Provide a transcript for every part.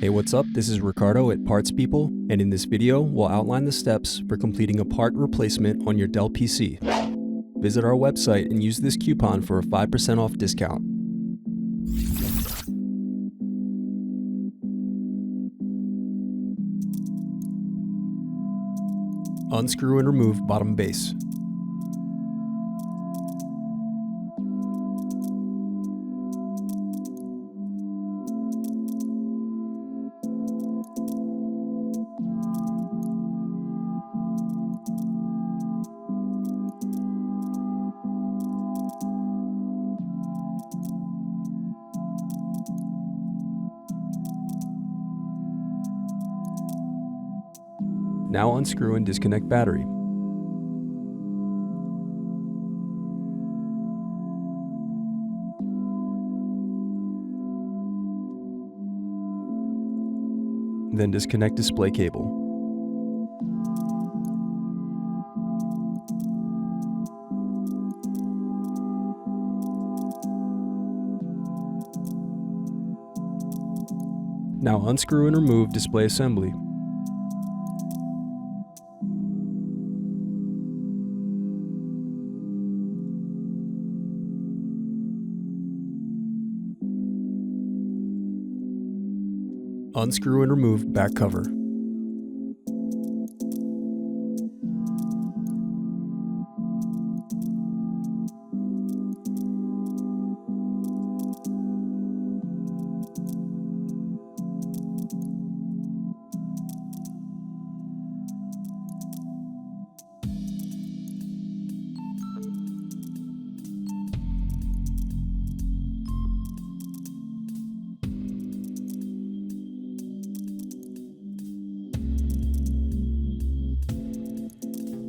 Hey, what's up? This is Ricardo at Parts People, and in this video, we'll outline the steps for completing a part replacement on your Dell PC. Visit our website and use this coupon for a 5% off discount. Unscrew and remove bottom base. Now unscrew and disconnect battery. Then disconnect display cable. Now unscrew and remove display assembly. Unscrew and remove back cover.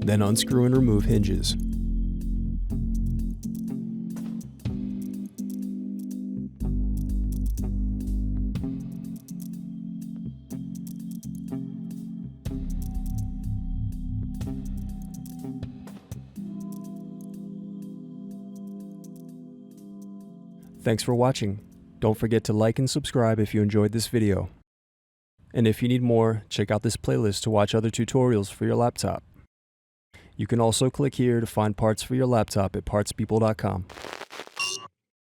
Then unscrew and remove hinges. Thanks for watching. Don't forget to like and subscribe if you enjoyed this video. And if you need more, check out this playlist to watch other tutorials for your laptop. You can also click here to find parts for your laptop at partspeople.com.